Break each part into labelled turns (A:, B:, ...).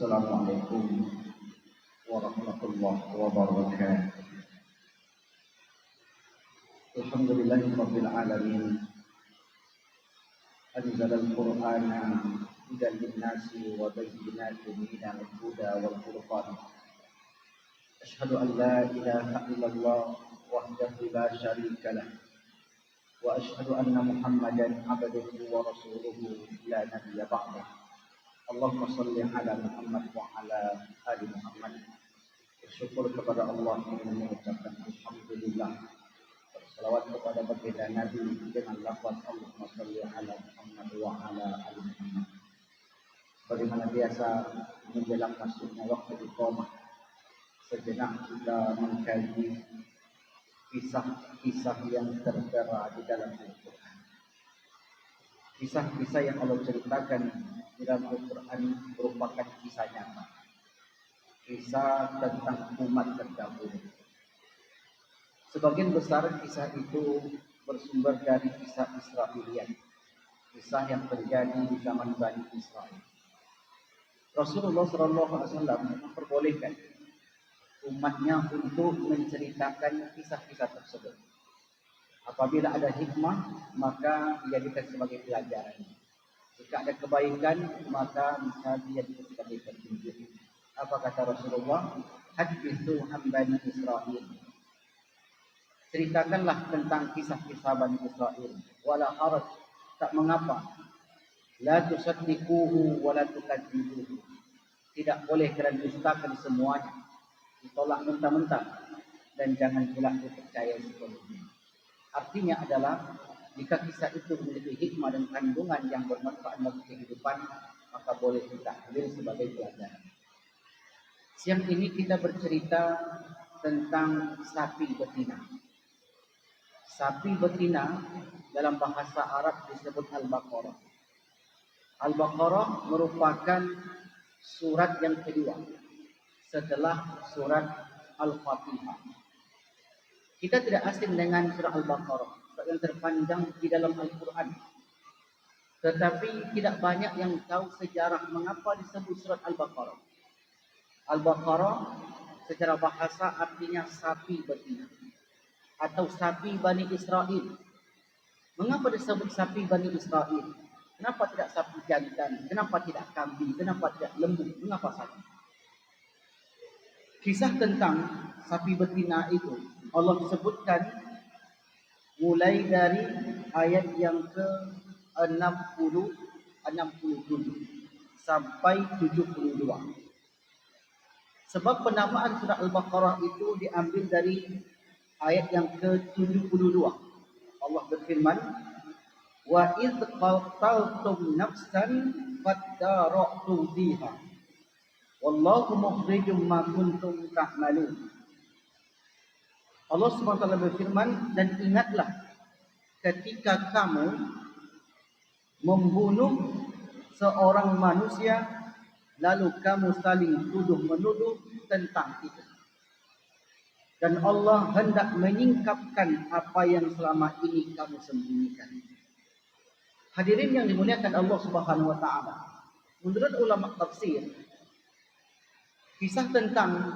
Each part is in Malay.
A: Assalamualaikum warahmatullahi wabarakatuh. Alhamdulillahirabbil alamin. Anzala al-Qur'ana hudan lin-nasi wa bayyinatin minal huda wal furqan. Asyhadu an la ilaha illallah wahdahu la syarika lah wa asyhadu anna Muhammadan abduhu wa rasuluhu la nabiyya ba'dah. Allahumma salli ala Muhammad wa ala ali Muhammad. Bersyukur kepada Allah yang mengucapkan alhamdulillah. Bersalawat kepada baginda Nabi dengan lafaz Allahumma salli ala Muhammad wa ala ali Muhammad. Bagaimana biasa menjelang masuknya waktu iqamah, sejenak kita mengkaji kisah-kisah yang tertera di dalam Al-Quran. Kisah-kisah yang Allah ceritakan di dalam Al-Quran merupakan kisah nyata. Kisah tentang umat terdahulu. Sebagian besar kisah itu bersumber dari kisah Israiliyat. Kisah yang terjadi di zaman Bani Israel. Rasulullah SAW memperbolehkan umatnya untuk menceritakan kisah-kisah tersebut. Apabila ada hikmah, maka dijadikan sebagai pelajaran. Jika ada kebaikan, maka bisa dijadikan sebagai petunjuk. Apa kata Rasulullah? Hadithu an Bani Israel. Ceritakanlah tentang kisah-kisah Bani Israel. Wala haraj, tak mengapa. La tusaddiquhu wa la tukadzibuhu. Tidak boleh kalian dustakan semuanya. Ditolak mentah-mentah. Dan jangan pula dipercaya sepenuhnya. Artinya adalah jika kisah itu memiliki hikmah dan kandungan yang bermanfaat bagi kehidupan, maka boleh kita ambil sebagai pelajaran. Siang ini kita bercerita tentang sapi betina. Sapi betina dalam bahasa Arab disebut Al-Baqarah. Al-Baqarah merupakan surat yang kedua setelah surat Al-Fatihah. Kita tidak asing dengan surah Al-Baqarah, surat yang terpanjang di dalam Al-Quran. Tetapi tidak banyak yang tahu sejarah mengapa disebut surat Al-Baqarah. Al-Baqarah secara bahasa artinya sapi betina atau sapi Bani Israel. Mengapa disebut sapi Bani Israel? Kenapa tidak sapi jantan? Kenapa tidak kambing? Kenapa tidak lembu? Mengapa sapi? Kisah tentang sapi betina itu Allah sebutkan mulai dari ayat yang ke-67 sampai 72. Sebab penamaan surah Al-Baqarah itu diambil dari ayat yang ke-72. Allah berfirman, wa idz qataltum nafsan fadara'tum fiha wallahu mukhrijum ma kuntum ta'malun. Allah SWT berfirman, dan ingatlah ketika kamu membunuh seorang manusia, lalu kamu saling tuduh-menuduh tentang itu. Dan Allah hendak menyingkapkan apa yang selama ini kamu sembunyikan. Hadirin yang dimuliakan Allah Subhanahu wa taala. Menurut ulama tafsir, kisah tentang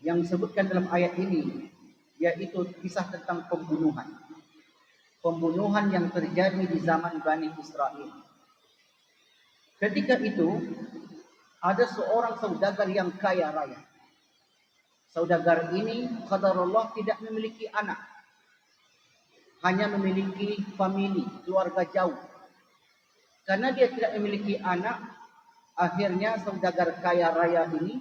A: yang disebutkan dalam ayat ini yaitu kisah tentang pembunuhan. Pembunuhan yang terjadi di zaman Bani Israel. Ketika itu, ada seorang saudagar yang kaya raya. Saudagar ini, qadarullah, tidak memiliki anak. Hanya memiliki famili, keluarga jauh. Karena dia tidak memiliki anak, akhirnya saudagar kaya raya ini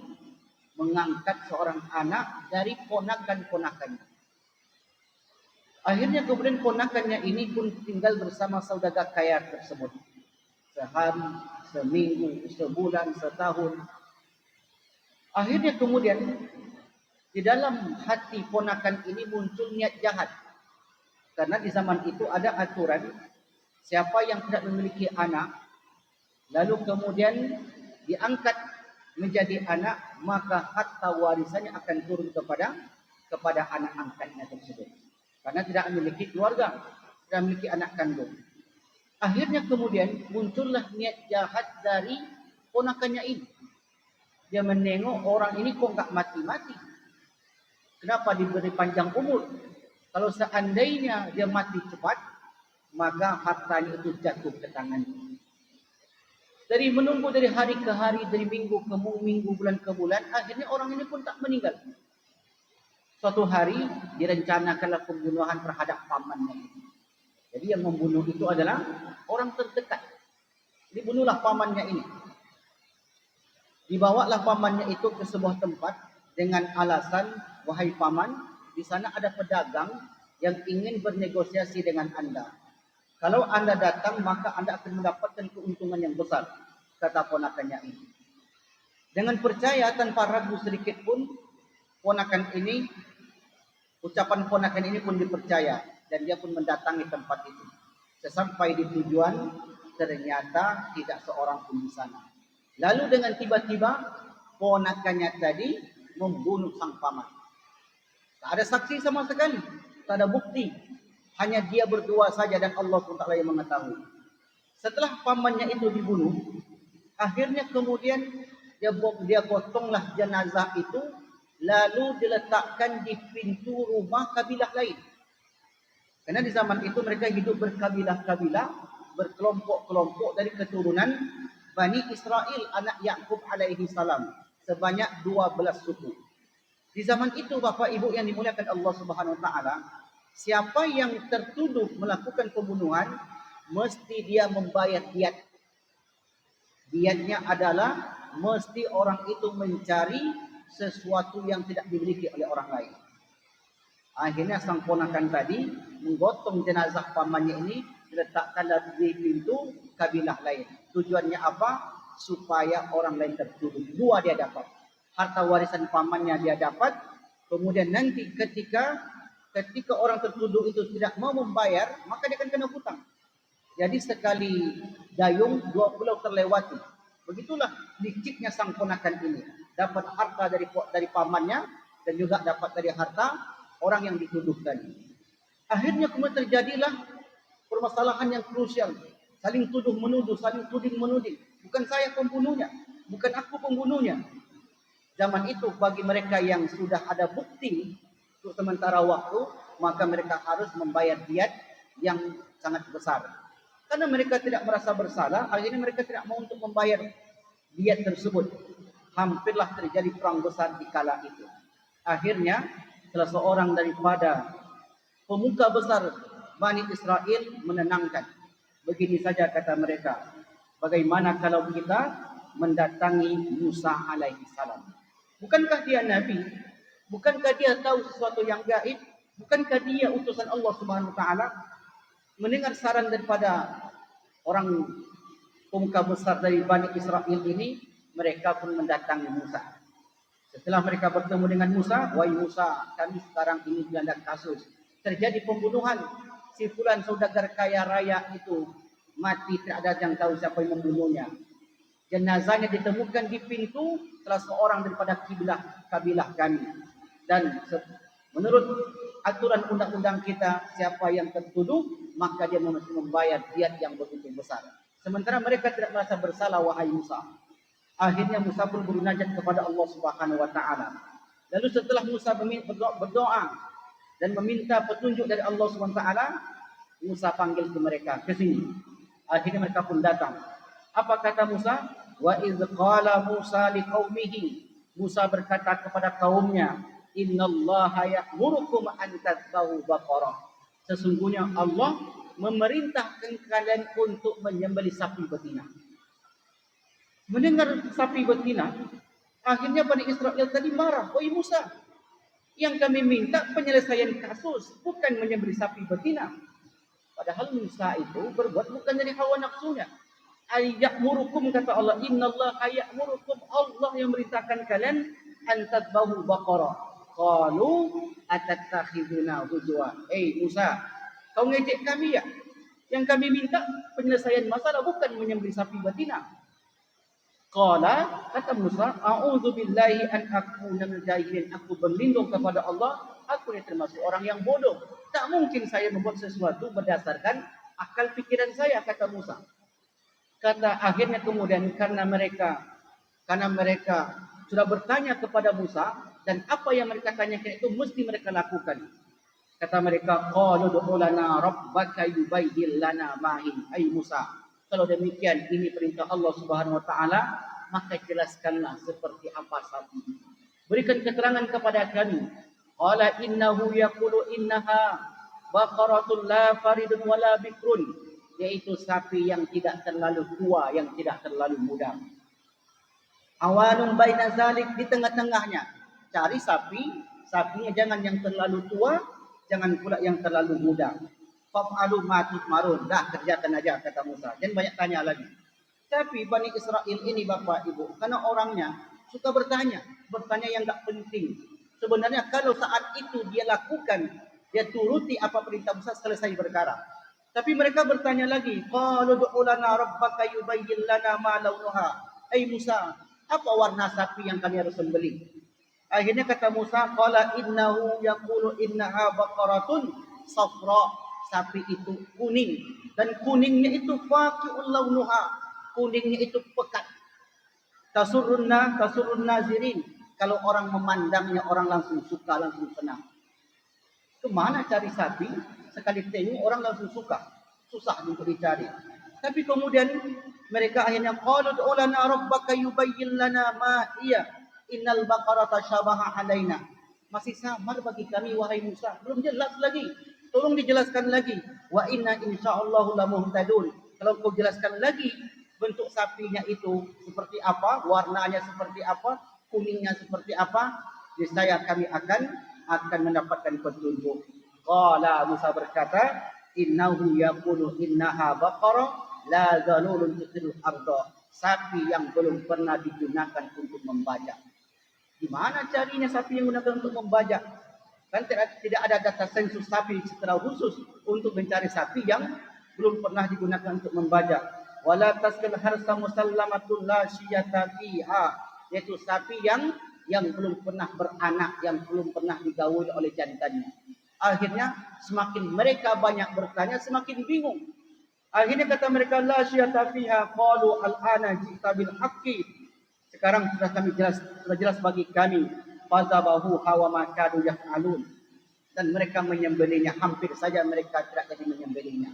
A: mengangkat seorang anak dari ponakan-ponakannya. Akhirnya kemudian ponakannya ini pun tinggal bersama saudagar kaya tersebut. Sehari, seminggu, sebulan, setahun. Akhirnya kemudian di dalam hati ponakan ini muncul niat jahat. Karena di zaman itu ada aturan, siapa yang tidak memiliki anak, lalu kemudian diangkat menjadi anak, maka harta warisannya akan turun kepada anak angkatnya tersebut. Karena tidak memiliki keluarga, tidak memiliki anak kandung. Akhirnya kemudian muncullah niat jahat dari ponakannya ini. Dia menengok orang ini kok enggak mati-mati. Kenapa diberi panjang umur? Kalau seandainya dia mati cepat, maka hartanya itu jatuh ke tangannya. Dari menunggu dari hari ke hari, dari minggu ke minggu, bulan ke bulan, akhirnya orang ini pun tak meninggal. Suatu hari direncanakanlah pembunuhan terhadap pamannya. Jadi yang membunuh itu adalah orang terdekat. Dibunuhlah pamannya ini. Dibawalah pamannya itu ke sebuah tempat dengan alasan, wahai paman, di sana ada pedagang yang ingin bernegosiasi dengan Anda. Kalau Anda datang, maka Anda akan mendapatkan keuntungan yang besar, kata ponakannya ini. Dengan percaya tanpa ragu sedikit pun, ucapan ponakan ini pun dipercaya, dan dia pun mendatangi tempat itu. Sesampai di tujuan, ternyata tidak seorang pun di sana. Lalu dengan tiba-tiba ponakannya tadi membunuh sang paman. Tak ada saksi sama sekali, tak ada bukti. Hanya dia berdua saja dan Allah SWT yang mengetahui. Setelah pamannya itu dibunuh, akhirnya kemudian dia potonglah jenazah itu, lalu diletakkan di pintu rumah kabilah lain. Karena di zaman itu mereka hidup berkabilah-kabilah, berkelompok-kelompok dari keturunan Bani Israel, anak Yakub alaihi salam, sebanyak 12 suku. Di zaman itu Bapak Ibu yang dimuliakan Allah Subhanahu wa taala, siapa yang tertuduh melakukan pembunuhan mesti dia membayar diat. Diatnya adalah mesti orang itu mencari sesuatu yang tidak dimiliki oleh orang lain. Akhirnya sang ponakan tadi menggotong jenazah pamannya ini, diletakkan di pintu kabilah lain. Tujuannya apa? Supaya orang lain tertuduh. Dua dia dapat. Harta warisan pamannya dia dapat. Kemudian nanti ketika orang tertuduh itu tidak mau membayar, maka dia akan kena hutang. Jadi sekali dayung, dua pulau terlewati. Begitulah liciknya sang ponakan ini. Dapat harta dari pamannya dan juga dapat dari harta orang yang dituduh tadi. Akhirnya kemudian terjadilah permasalahan yang krusial. Saling tuduh menuduh, saling tuding menuding. Bukan saya pembunuhnya, bukan aku pembunuhnya. Zaman itu bagi mereka yang sudah ada bukti untuk sementara waktu, maka mereka harus membayar diat yang sangat besar. Karena mereka tidak merasa bersalah, akhirnya mereka tidak mau untuk membayar diat tersebut. Hampirlah terjadi perang besar di kala itu. Akhirnya salah seorang daripada pemuka besar Bani Israel menenangkan. Begini saja kata mereka, bagaimana kalau kita mendatangi Musa alaihi salam? Bukankah dia nabi? Bukankah dia tahu sesuatu yang gaib? Bukankah dia utusan Allah Subhanahu wa taala? Mendengar saran daripada orang pemuka besar dari Bani Israel ini, mereka pun mendatangi Musa. Setelah mereka bertemu dengan Musa, wahai Musa, kami sekarang ini dilanda kasus. Terjadi pembunuhan. Si fulan saudagar kaya raya itu mati, tidak ada yang tahu siapa yang membunuhnya. Jenazahnya ditemukan di pintu salah seorang daripada kabilah kami. Dan menurut aturan undang-undang kita, siapa yang tertuduh, maka dia mesti membayar diat yang begitu besar. Sementara mereka tidak merasa bersalah, wahai Musa. Akhirnya Musa pun bermunajat kepada Allah Subhanahu wa taala. Lalu setelah Musa berdoa dan meminta petunjuk dari Allah Subhanahu wa taala, Musa panggil ke mereka ke sini. Akhirnya mereka pun datang. Apa kata Musa? Wa idz qala Musa liqaumihi. Musa berkata kepada kaumnya, innallaha ya'murukum an tadhbahu baqarah. Sesungguhnya Allah memerintahkan kalian untuk menyembelih sapi betina. Mendengar sapi betina, akhirnya Bani Israel tadi marah. Wahai Musa, yang kami minta penyelesaian kasus, bukan menyembelih sapi betina. Padahal Musa itu berbuat bukan dari hawa nafsunya. Ayyamurukum, kata Allah, innallaha ya'murukum, Allah yang merintahkan kalian an tadhbahu baqarah. Qalu atattakhiduna huzwa. Musa, kau ngejek kami ya? Yang kami minta penyelesaian masalah bukan menyembelih sapi betina. Qala, kata Musa, a'udzu billahi an akuna minal jahilin. Aku berlindung kepada Allah, aku ini termasuk orang yang bodoh. Tak mungkin saya membuat sesuatu berdasarkan akal pikiran saya, kata Musa. Kata akhirnya kemudian karena mereka sudah bertanya kepada Musa, dan apa yang mereka tanyakan itu mesti mereka lakukan. Kata mereka, qalu ud'u lana rabbaka yubayyin lana ma hi. Ai Musa, kalau demikian ini perintah Allah Subhanahu wa taala, maka jelaskanlah seperti apa sapi. Berikan keterangan kepada kami. Qala innahu yaqulu innaha baqaratun la faridun wala bikrun, yaitu sapi yang tidak terlalu tua, yang tidak terlalu muda. Awanun baina zalik, di tengah-tengahnya. Cari sapinya jangan yang terlalu tua, jangan pula yang terlalu muda. Fa'alu ma tu'marun, dah kerjakan aja kata Musa. Jangan banyak tanya lagi. Tapi Bani Israel ini Bapak Ibu, karena orangnya suka bertanya yang tak penting. Sebenarnya kalau saat itu dia lakukan, dia turuti apa perintah Musa, selesai perkara. Tapi mereka bertanya lagi, qalu ud'u lana rabbaka yubayyin lana ma launuha. Ai Musa, apa warna sapi yang kami harus sembelih? Akhirnya kata Musa, qala innahu yaqulu innaha baqaratun safra. Sapi itu kuning, dan kuningnya itu faqi'ul launuha, kuningnya itu pekat. Tasurrun nazirin, kalau orang memandangnya orang langsung suka, langsung senang. Kemana cari sapi? Sekali tengok orang langsung suka. Susah untuk dicari. Tapi kemudian mereka akhirnya qalu ud'u lana rabbaka yubayyin lana ma hiya innal baqarata syabaha alaina. Masih samar bagi kami wahai Musa, belum jelas lagi. Tolong dijelaskan lagi. Wa inna insyaallahu lamuhtadun. Kalau kau jelaskan lagi bentuk sapinya itu seperti apa, warnanya seperti apa, kuningnya seperti apa, niscaya kami akan mendapatkan petunjuk. Qala Musa berkata, innahu yaqulu innaha baqara la zalulun tusil arda. Sapi yang belum pernah digunakan untuk membajak. Di mana carinya sapi yang digunakan untuk membajak? Kan tidak ada data sensus sapi secara khusus untuk mencari sapi yang belum pernah digunakan untuk membajak. Wala taskal harsa musallamatun la syiyata fiha, yaitu sapi yang belum pernah beranak, yang belum pernah digaul oleh jantannya. Akhirnya semakin mereka banyak bertanya, semakin bingung. Akhirnya kata mereka, la syiyata fiha, qalu al-ana ji'ta bil haqqi. Sekarang sudah jelas bagi kami. Fazabahu hawa ma kadu yaf'alun. Dan mereka menyembelihnya, hampir saja mereka tidak jadi menyembelihnya.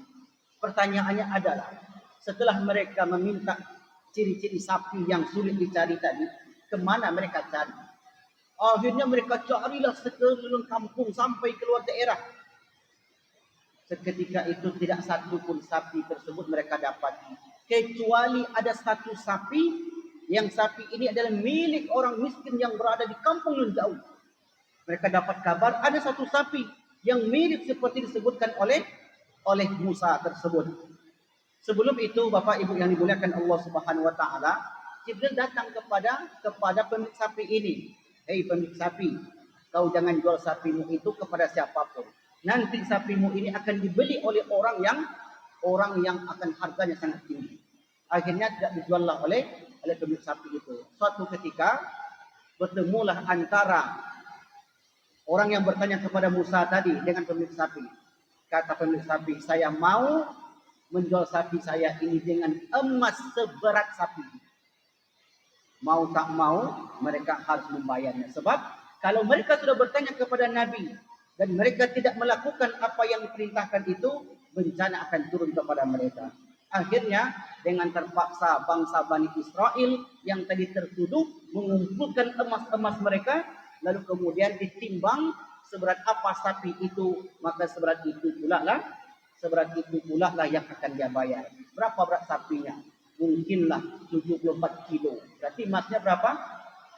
A: Pertanyaannya adalah, setelah mereka meminta ciri-ciri sapi yang sulit dicari tadi, kemana mereka cari? Akhirnya mereka carilah sekeliling kampung sampai keluar daerah. Seketika itu tidak satu pun sapi tersebut mereka dapati. Kecuali ada satu sapi, yang sapi ini adalah milik orang miskin yang berada di kampung yang jauh. Mereka dapat kabar ada satu sapi yang mirip seperti disebutkan oleh Musa tersebut. Sebelum itu Bapak Ibu yang dimuliakan Allah Subhanahu wa taala, Jibril datang kepada pemilik sapi ini. Hei pemilik sapi, kau jangan jual sapimu itu kepada siapapun. Nanti sapimu ini akan dibeli oleh orang yang akan harganya sangat tinggi. Akhirnya tidak dijuallah oleh pemilik sapi itu. Suatu ketika bertemulah antara orang yang bertanya kepada Musa tadi dengan pemilik sapi. Kata pemilik sapi, saya mau menjual sapi saya ini dengan emas seberat sapi. Mau tak mau mereka harus membayarnya. Sebab kalau mereka sudah bertanya kepada Nabi dan mereka tidak melakukan apa yang diperintahkan itu, bencana akan turun kepada mereka. Akhirnya dengan terpaksa bangsa Bani Israel yang tadi tertuduh mengumpulkan emas-emas mereka, lalu kemudian ditimbang seberat apa sapi itu, maka seberat itu pula lah yang akan dia bayar. Berapa berat sapinya? Mungkinlah 74 kilo. Berarti emasnya berapa?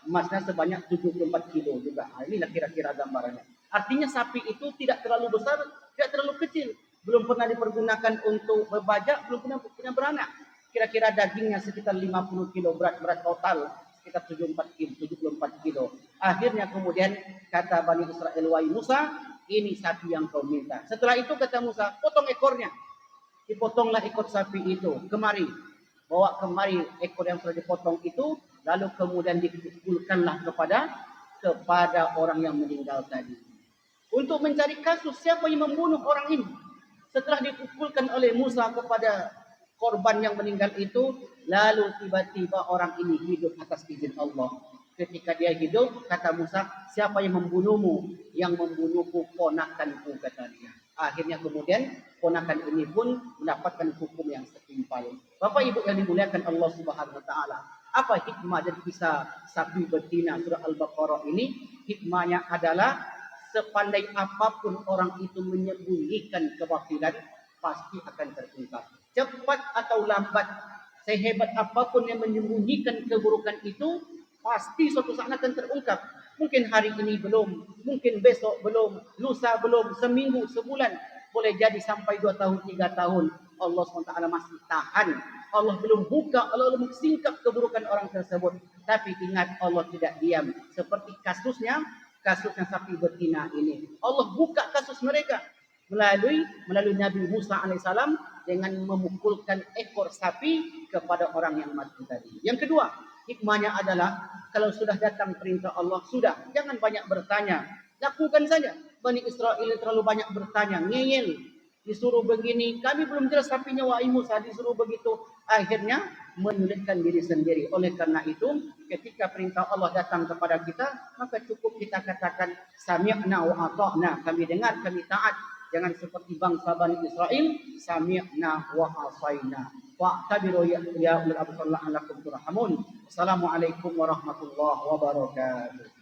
A: Emasnya sebanyak 74 kilo juga. Inilah kira-kira gambarannya. Artinya sapi itu tidak terlalu besar, tidak terlalu kecil. Belum pernah dipergunakan untuk berbajak, belum pernah beranak. Kira-kira dagingnya sekitar 50 kilo, berat total sekitar 74 kilo. Akhirnya kemudian kata Bani Israel, wahai Musa, ini sapi yang kau minta. Setelah itu kata Musa, potong ekornya. Dipotonglah ekor sapi itu. Kemari. Bawa kemari ekor yang sudah dipotong itu. Lalu kemudian dipukulkanlah kepada orang yang meninggal tadi. Untuk mencari kasus siapa yang membunuh orang ini. Setelah dipukulkan oleh Musa kepada korban yang meninggal itu, lalu tiba-tiba orang ini hidup atas izin Allah. Ketika dia hidup, kata Musa, siapa yang membunuhmu? Yang membunuhku ponakanku, kata dia. Akhirnya kemudian ponakan ini pun mendapatkan hukum yang setimpal. Bapak Ibu yang dimuliakan Allah Subhanahu wa taala, apa hikmah dari kisah sapi betina surah Al-Baqarah ini? Hikmahnya adalah sepandai apapun orang itu menyembunyikan kebatilan, pasti akan terungkap. Cepat atau lambat, sehebat apapun yang menyembunyikan keburukan itu, pasti suatu saat akan terungkap. Mungkin hari ini belum, mungkin besok belum, lusa belum, seminggu, sebulan, boleh jadi sampai 2 tahun, 3 tahun. Allah SWT masih tahan. Allah belum buka, Allah belum singkap keburukan orang tersebut. Tapi ingat, Allah tidak diam. Seperti kasusnya sapi betina ini. Allah buka kasus mereka melalui Nabi Musa alaihissalam dengan memukulkan ekor sapi kepada orang yang mati tadi. Yang kedua, hikmahnya adalah kalau sudah datang perintah Allah, sudah, jangan banyak bertanya. Lakukan saja. Bani Israel terlalu banyak bertanya, ngeyel. Disuruh begini, kami belum jelas sapinya, wahai Musa, disuruh begitu. Akhirnya menyulitkan diri sendiri. Oleh karena itu, ketika perintah Allah datang kepada kita, maka cukup kita katakan sami'na wa ata'na, kami dengar, kami taat. Jangan seperti bangsa Bani Israel, sami'na wa asaina. Wa'tabiru ya ulil absar la'allakum turhamun. Assalamualaikum warahmatullahi wabarakatuh.